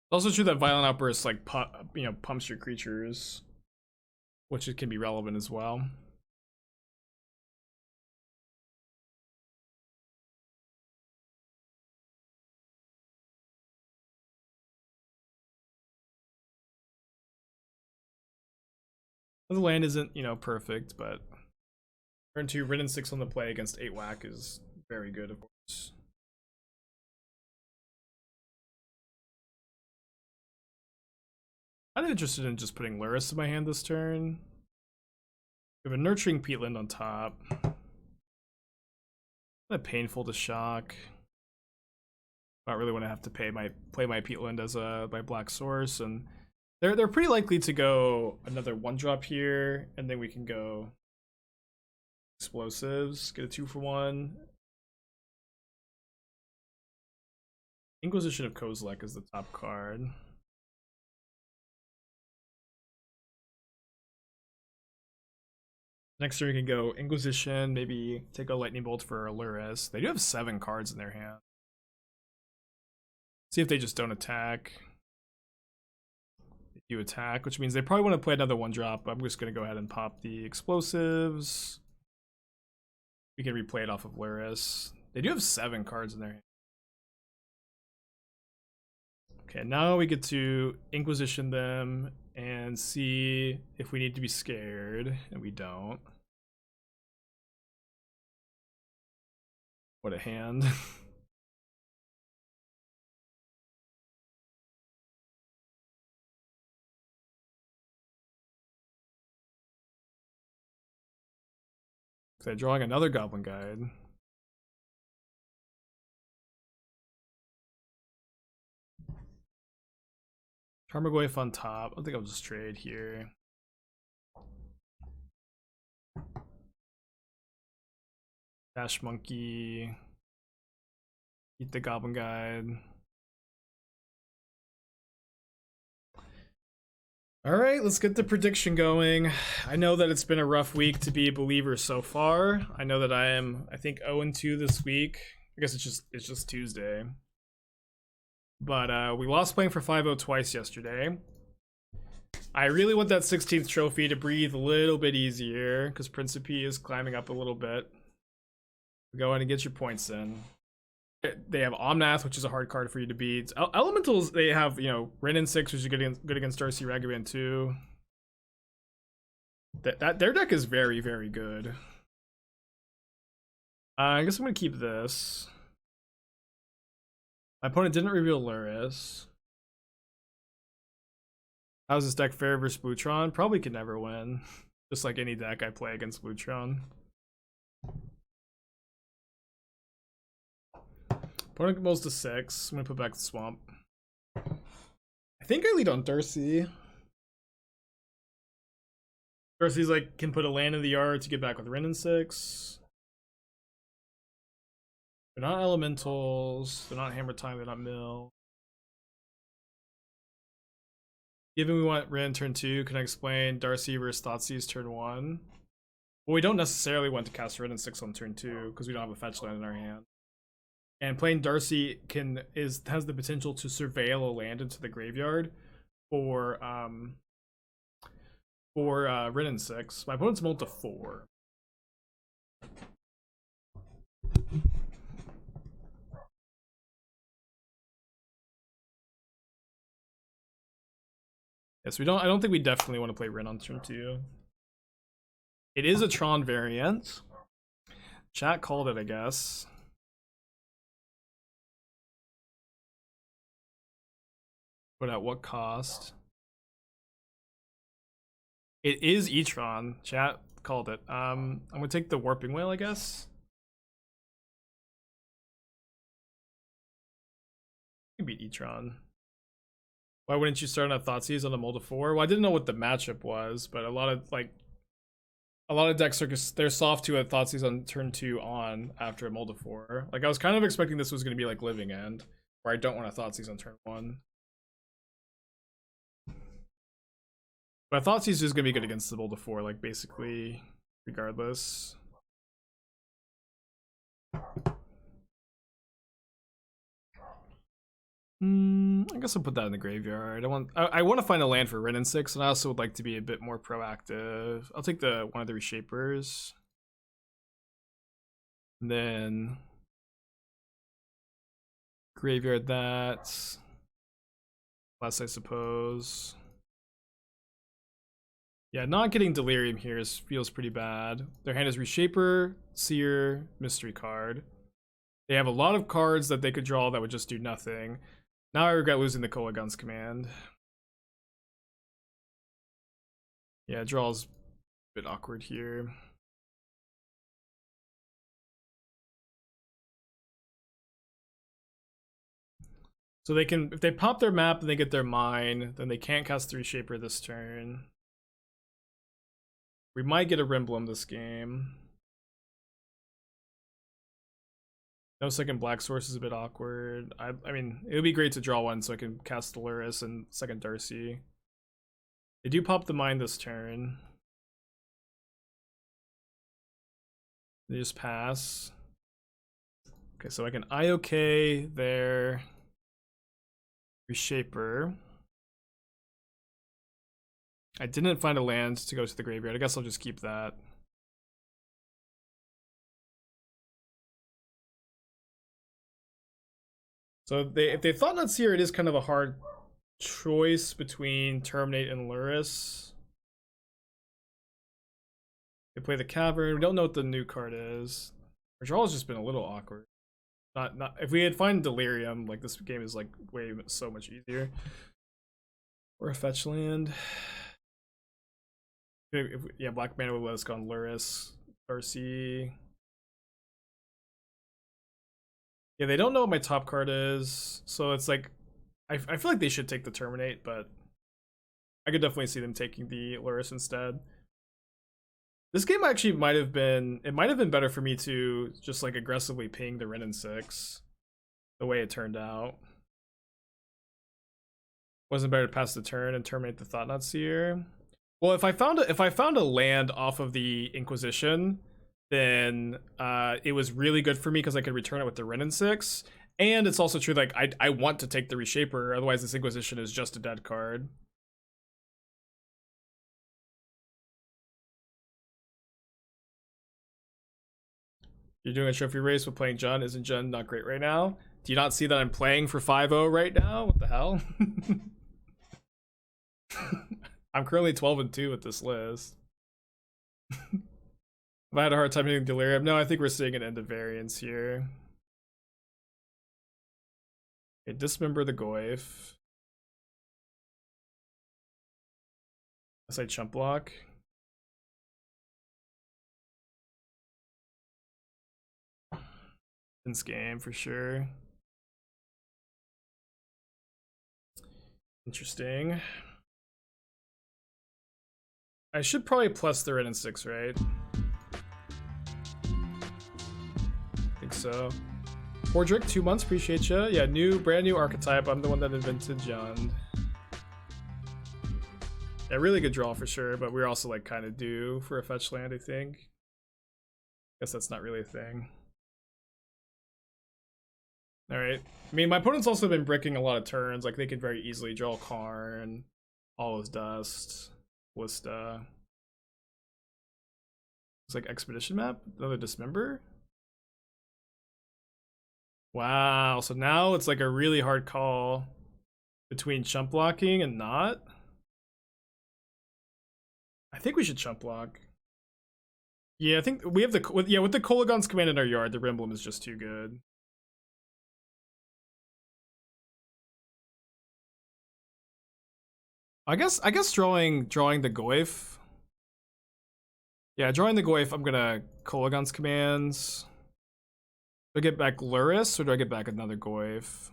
It's also true that Violent Outburst like pumps your creatures, which it can be relevant as well. The land isn't, perfect, but turn 2, Wrenn and Six on the play against 8 whack is very good, of course. I'm interested in just putting Lurrus in my hand this turn. We have a Nurturing Peatland on top. Kind of painful to shock. Not really want to have to play my Peatland as my black source, and they're pretty likely to go another 1-drop here, and then we can go explosives, get a 2-for-1. Inquisition of Kozilek is the top card. Next turn we can go Inquisition, maybe take a Lightning Bolt for Lurrus. They do have 7 cards in their hand. See if they just don't attack. They do attack, which means they probably want to play another 1-drop. I'm just going to go ahead and pop the explosives. We can replay it off of Lurrus. They do have 7 cards in their hand. Okay, now we get to Inquisition them and see if we need to be scared, and we don't. What a hand. Okay, drawing another Goblin Guide. Tarmogoyf on top. I think I'll just trade here. Dash Monkey. Eat the Goblin Guide. Alright, let's get the prediction going. I know that it's been a rough week to be a believer so far. I know that I am, I think, 0-2 this week. I guess it's just Tuesday. But we lost playing for 5-0 twice yesterday. I really want that 16th trophy to breathe a little bit easier, because Principe is climbing up a little bit. Go ahead and get your points in. They have Omnath, which is a hard card for you to beat. Elementals, they have, Wrenn and Six, which is good against Darcy Ragavan too. Their deck is very, very good. I guess I'm going to keep this. My opponent didn't reveal Lurrus. How's this deck fare versus Blutron? Probably could never win. Just like any deck I play against Blutron. Opponent goes to 6. I'm gonna put back the Swamp. I think I lead on Darcy. Darcy's like, can put a land in the yard to get back with Wrenn and Six. They're not elementals. They're not Hammer Time. They're not Mill. Given we want Wrenn turn 2, can I explain Darcy versus Thoughtseize turn 1? Well, we don't necessarily want to cast Wrenn and Six on turn 2 because we don't have a fetch land in our hand. And playing Darcy has the potential to surveil a land into the graveyard for Wrenn and Six. My opponent's mulled to 4. Yes, I don't think we definitely want to play Wrenn on turn 2. It is a Tron variant. Chat called it, I guess. But at what cost? It is E-Tron. Chat called it. I'm gonna take the Warping Whale, I guess. You can beat E-Tron. Why wouldn't you start on a Thoughtseize on a Mold of 4? Well, I didn't know what the matchup was, but a lot of decks are they're soft to a Thoughtseize on turn 2 on after a Mold of 4. Like I was kind of expecting this was gonna be like Living End, where I don't want a Thoughtseize on turn 1. But I thought Thoughteize was gonna be good against the Mold of 4, like basically regardless. I guess I'll put that in the graveyard. I want to find a land for Wrenn and Six, and I also would like to be a bit more proactive. I'll take one of the Reshapers. And then graveyard that. Less, I suppose. Yeah, not getting Delirium here feels pretty bad. Their hand is Reshaper, Seer, Mystery card. They have a lot of cards that they could draw that would just do nothing. Now I regret losing the Kolaghan's command. Yeah, draw's a bit awkward here. So they can, if they pop their map and they get their mine, then they can't cast the Reshaper this turn. We might get a Rimblem this game. No second black source is a bit awkward. I mean, it would be great to draw one so I can cast Lurrus and second Darcy. They do pop the mine this turn. They just pass. Okay, so I can IOK their Reshaper. I didn't find a land to go to the graveyard. I guess I'll just keep that. So if they thought not here, it is kind of a hard choice between Terminate and Lurrus. They play the Cavern. We don't know what the new card is. Our draw has just been a little awkward. Not if we had find Delirium, like this game is like so much easier. Or a fetch land. Yeah, Black Mana would let us go on Lurrus, Darcy. Yeah, they don't know what my top card is, so it's like I feel like they should take the Terminate, but I could definitely see them taking the Lurrus instead. This game actually might have been better for me to just like aggressively ping the Wrenn and Six, the way it turned out. Wasn't better to pass the turn and terminate the Thought-Knot Seer? Well, if I found a land off of the Inquisition, then it was really good for me because I could return it with the Wrenn and Six. And it's also true, like I want to take the Reshaper, otherwise this Inquisition is just a dead card. You're doing a trophy race with playing Jund. Isn't Jund not great right now? Do you not see that I'm playing for 5-0 right now? What the hell? I'm currently 12-2 with this list. Have I had a hard time hitting Delirium? No, I think we're seeing an end of variance here. Okay, dismember the Goyf. I say chump block. This game for sure. Interesting. I should probably plus the Wrenn and Six, right? I think so. Bordrick, 2 months, appreciate ya. Yeah, brand new archetype. I'm the one that invented Jund. Yeah, really good draw for sure, but we're also like kind of due for a fetch land, I think. Guess that's not really a thing. Alright. I mean, my opponent's also been bricking a lot of turns. Like, they could very easily draw Karn, All is Dust, Ballista. It's like Expedition map? Another Dismember? Wow, so now it's like a really hard call between chump blocking and not. I think we should chump block. Yeah, I think we have the with the Kolaghan's command in our yard, the emblem is just too good. I guess drawing the Goyf. Yeah, drawing the Goyf, I'm gonna Kolaghan's commands. Do I get back Lurrus or do I get back another Goyf?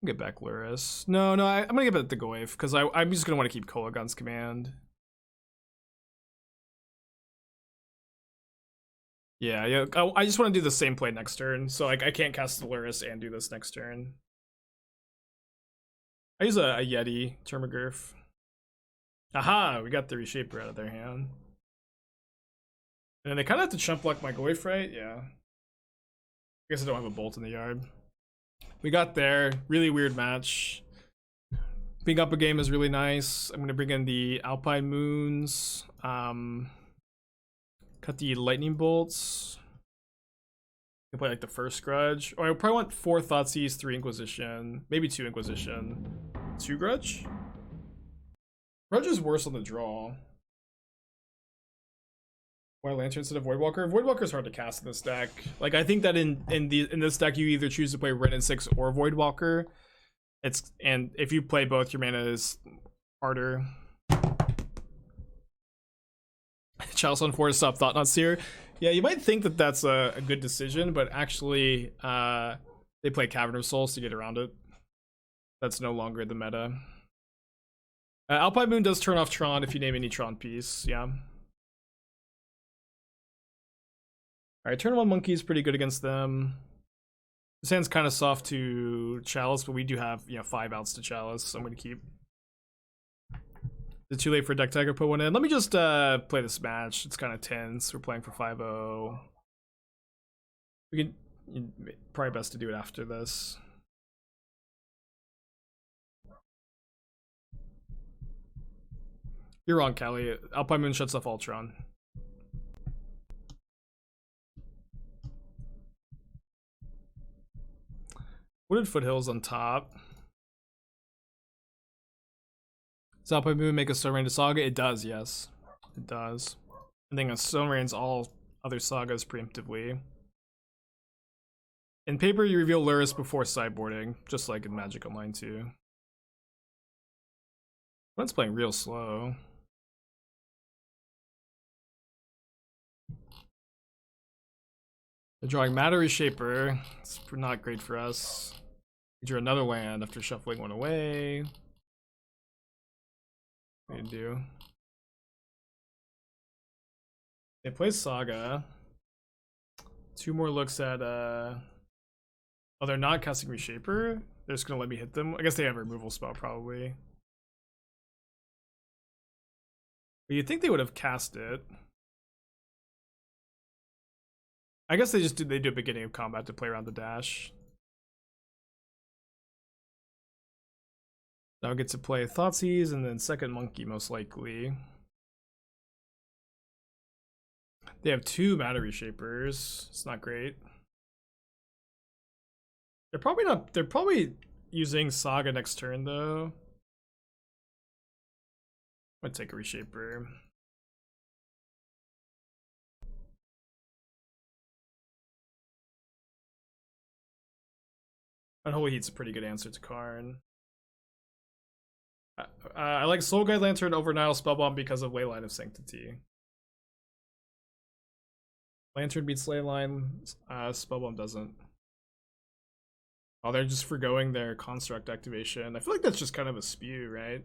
Get back Lurrus. No, I'm gonna get back the Goyf because I'm just gonna want to keep Kolaghan's command. Yeah. I just want to do the same play next turn, so like I can't cast the Lurrus and do this next turn. I use a Yeti Tarmogoyf. Aha! We got the Reshaper out of their hand. And then they kind of have to chump block my Goyf, right? Yeah. I guess I don't have a bolt in the yard. We got there. Really weird match. Being up a game is really nice. I'm gonna bring in the Alpine Moons. Cut the Lightning Bolts. I can play like the first Grudge. Or I probably want 4 Thoughtseize, 3 Inquisition. Maybe 2 Inquisition. 2 Grudge? Grudge is worse on the draw. Why Lantern instead of Voidwalker? Voidwalker's hard to cast in this deck. Like I think that in this deck you either choose to play Wrenn and Six or Voidwalker. And if you play both, your mana is harder. Chalice on 4 to stop Thought Not Seer. Yeah, you might think that that's a good decision, but actually they play Cavern of Souls to get around it. That's no longer the meta. Alpine Moon does turn off Tron if you name any Tron piece, yeah. Alright, turn 1 Monkey is pretty good against them. This hand's kind of soft to Chalice, but we do have, 5 outs to Chalice, so I'm going to keep. Is it too late for deck tag or put one in? Let me just play this match. It's kind of tense. We're playing for 5-0. We can probably best to do it after this. You're wrong, Callie. Alpine Moon shuts off Ultron. Wooded Foothills on top. Does Alpine Moon make a Stone Rain to Saga? It does, yes. It does. I think a Stone Rain's all other sagas preemptively. In paper, you reveal Lurrus before sideboarding, just like in Magic Online 2. One's playing real slow. They're drawing Matter Reshaper. It's not great for us. We drew another land after shuffling one away. What do you do? They play Saga. 2 more looks at oh, they're not casting Reshaper. They're just gonna let me hit them. I guess they have a removal spell probably. But you'd think they would have cast it. I guess they do a beginning of combat to play around the dash. Now I get to play Thoughtseize and then second Monkey most likely. They have 2 Matter Reshapers. It's not great. They're probably using Saga next turn though. I'm gonna take a Reshaper. Unholy Heat's a pretty good answer to Karn. I like Soul Guide Lantern over Nile Spellbomb because of Leyline of Sanctity. Lantern beats Leyline, Spellbomb doesn't. Oh, they're just forgoing their construct activation. I feel like that's just kind of a spew, right?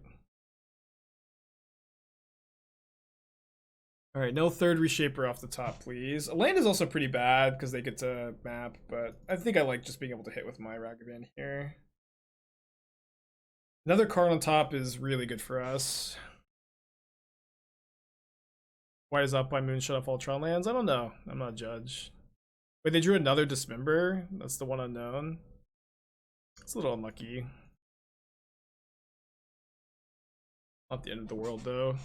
Alright, no third Reshaper off the top, please. A land is also pretty bad because they get to map, but I think I like just being able to hit with my Ragavan here. Another card on top is really good for us. Why does Alpine Moon shut off all Tron lands? I don't know. I'm not a judge. Wait, they drew another Dismember? That's the one unknown. It's a little unlucky. Not the end of the world, though.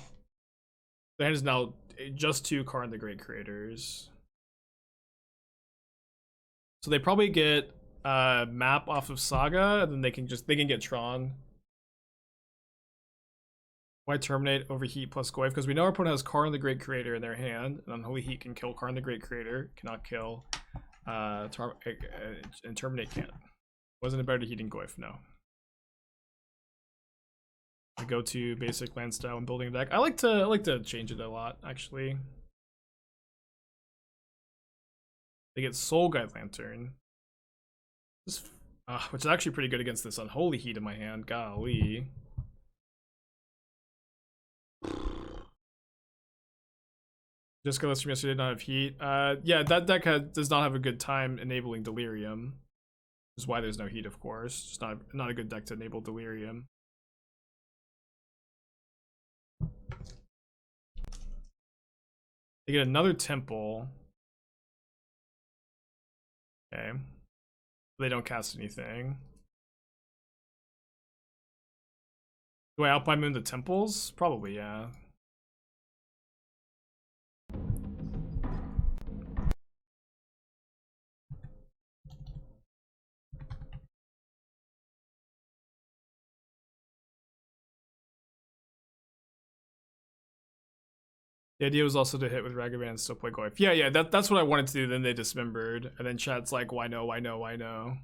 The hand is now just 2 Karn the Great Creators. So they probably get map off of Saga, and then they can get Tron. Why Terminate over Heat plus Goyf? Because we know our opponent has Karn the Great Creator in their hand, and Unholy Heat can kill Karn the Great Creator, cannot kill and Terminate can't. Wasn't it better to Heat and Goyf? No. I go to basic land style and building a deck. I like to change it a lot, actually. They get Soul Guide Lantern. This, which is actually pretty good against this Unholy Heat in my hand. Golly. Just got this from yesterday, not have Heat. Yeah, that deck does not have a good time enabling Delirium. Which is why there's no Heat, of course. Just not a good deck to enable Delirium. They get another Temple. Okay. They don't cast anything. Do I Alpine Moon the Temples? Probably, yeah. The idea was also to hit with Ragavan and still play Goyf. Yeah, that's what I wanted to do. Then they dismembered, and then chat's like, "Why no? Why no? Why no?"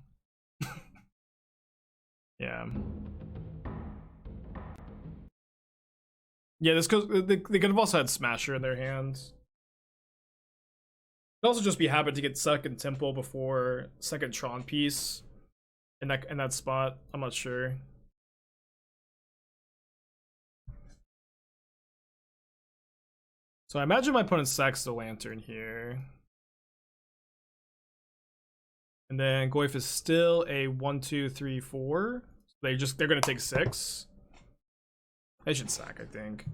Yeah. Yeah, this goes. They could have also had Smasher in their hands. It could also just be habit to get second Temple before second Tron piece in that spot. I'm not sure. So I imagine my opponent sacks the Lantern here. And then Goyf is still a 1, 2, 3, 4. They're gonna take 6. They should sack, I think.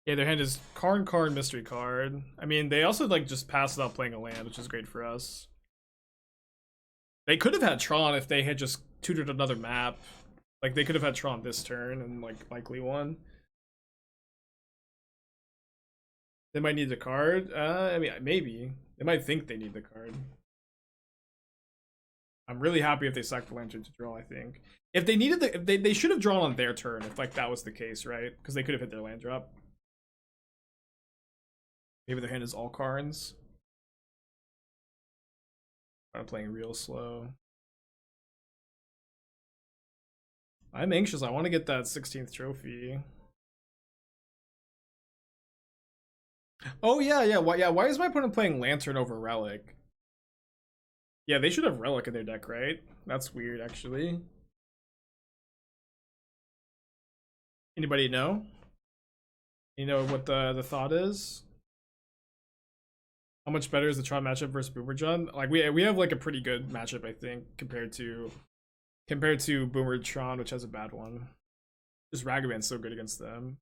Yeah, their hand is Karn, Mystery card. I mean, they also like just pass without playing a land, which is great for us. They could have had Tron if they had just tutored another map. Like they could have had Tron this turn and like likely won. They might need the card. I mean, maybe. They might think they need the card. I'm really happy if they sack the Lantern to draw, I think. If they needed they should have drawn on their turn if like that was the case, right? Because they could have hit their land drop. Maybe their hand is all Karns. I'm playing real slow. I'm anxious. I want to get that 16th trophy. Oh yeah. Why is my opponent playing Lantern over Relic? Yeah, they should have Relic in their deck, right? That's weird, actually. Anybody know? You know what the thought is? How much better is the Tron matchup versus Boomer-Tron? Like we have like a pretty good matchup, I think, compared to Boomer-Tron, which has a bad one. Just Ragavan's so good against them.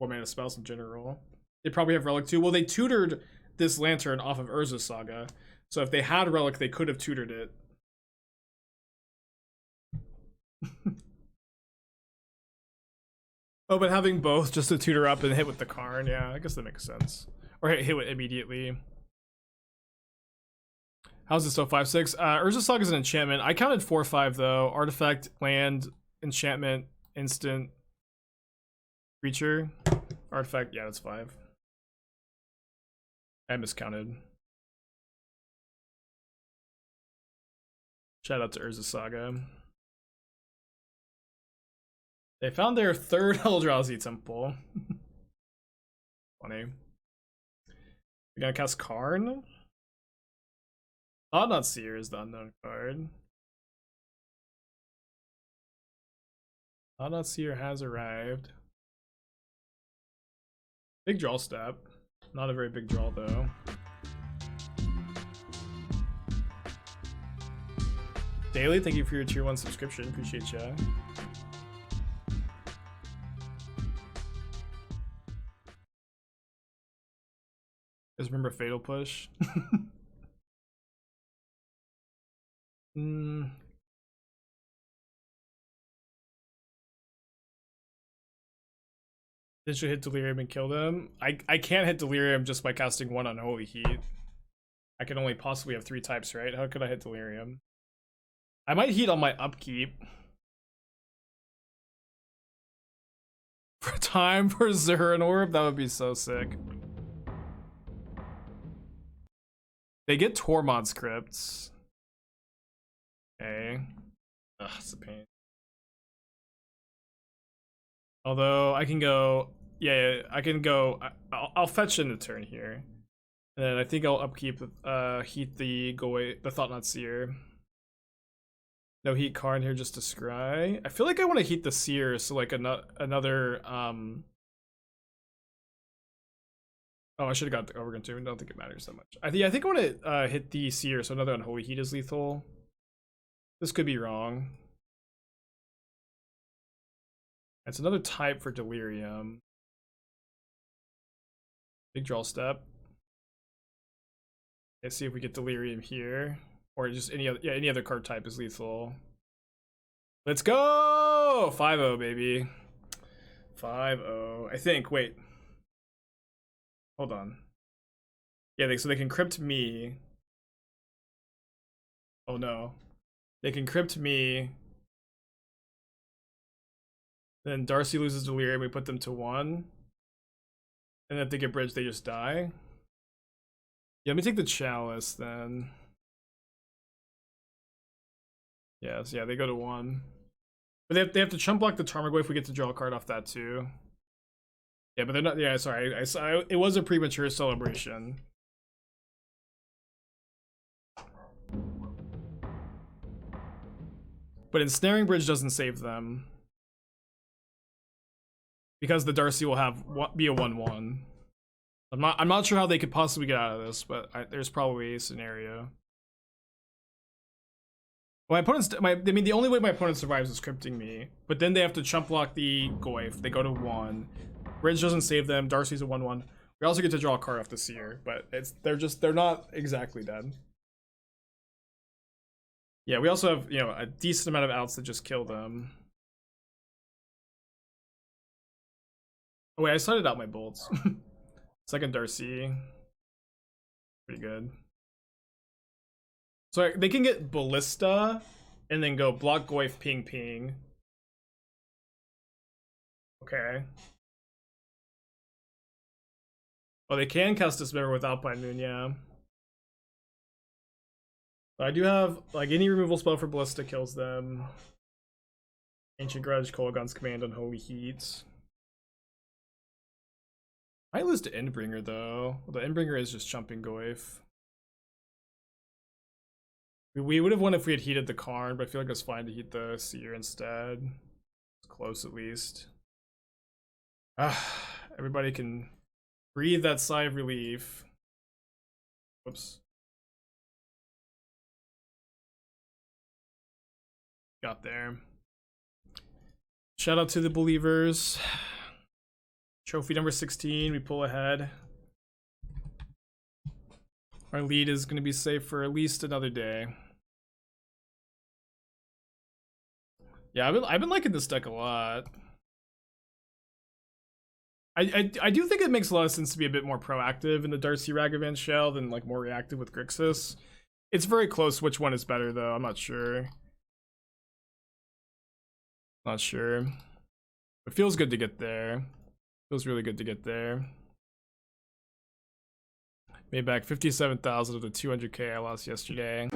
4-mana spells in general. They probably have Relic too. Well, they tutored this Lantern off of Urza's Saga. So if they had Relic, they could have tutored it. Oh, but having both just to tutor up and hit with the Karn, yeah, I guess that makes sense. Or hit with immediately. How's this still 5/6? Urza's Saga is an enchantment. I counted 4/5 though. Artifact, land, enchantment, instant, creature, artifact. Yeah, that's 5. I miscounted. Shout out to Urza's Saga. They found their 3rd Eldrazi Temple. Funny. We're gonna cast Karn? Not Seer is the unknown card. Not Seer has arrived. Big draw step. Not a very big draw though. Daily, thank you for your tier 1 subscription. Appreciate ya. remember Fatal Push. Didn't you hit Delirium and kill them? I can't hit Delirium just by casting one Unholy Heat. I can only possibly have 3 types, right? How could I hit Delirium? I might heat on my upkeep. For time for Zuran Orb? That would be so sick. They get Tormod's Crypts. Okay. Ugh, it's a pain. Although I can go, yeah, I can go. I'll fetch in the turn here, and then I think I'll upkeep, heat the Thought-Knot Seer. No heat card here, just to scry. I feel like I want to heat the Seer, so like another. Oh, I should have got the Overgrown Tomb. I don't think it matters that much. I think I want to hit the Seer, so another Unholy Heat is lethal. This could be wrong. It's another type for Delirium. Big draw step. Let's see if we get Delirium here, or just any other card type is lethal. Let's go! 5-0, baby. 5-0. I think. Wait. Hold on. Yeah, so they can crypt me. Oh no. They can crypt me. Then Darcy loses Delirium, we put them to 1. And if they get bridged, they just die. Yeah, let me take the Chalice then. Yes, yeah, they go to 1. But they have to chump block the Tarmogoyf, we get to draw a card off that too. Yeah, but they're not, yeah, sorry, it was a premature celebration. But Ensnaring Bridge doesn't save them. Because the Darcy will be a 1/1. I'm not sure how they could possibly get out of this, but there's probably a scenario. Well, the only way my opponent survives is crypting me, but then they have to chump block the Goyf. They go to 1. Bridge doesn't save them. Darcy's a 1/1. We also get to draw a card off the Seer, but they're not exactly dead. Yeah, we also have, a decent amount of outs that just kill them. Oh wait, I started out my bolts. Second Darcy. Pretty good. So they can get Ballista and then go block Goyf, ping ping. Okay. Oh, they can cast Dismember with Alpine Moon, yeah. But I do have, like, any removal spell for Ballista kills them. Ancient Grudge, Kolaghan's Command, Unholy Heat. Might lose to Endbringer though. Well, the Endbringer is just chumping Goyf. We would have won if we had heated the Karn, but I feel like it's fine to heat the Seer instead. It's close at least. Everybody can breathe that sigh of relief. Whoops. Got there. Shout out to the believers. Trophy number 16, we pull ahead. Our lead is going to be safe for at least another day. Yeah, I've been liking this deck a lot. I do think it makes a lot of sense to be a bit more proactive in the Darcy Ragavan shell than like more reactive with Grixis. It's very close which one is better though, I'm not sure. Not sure. It feels good to get there. Feels really good to get there. Made back 57,000 of the 200k I lost yesterday.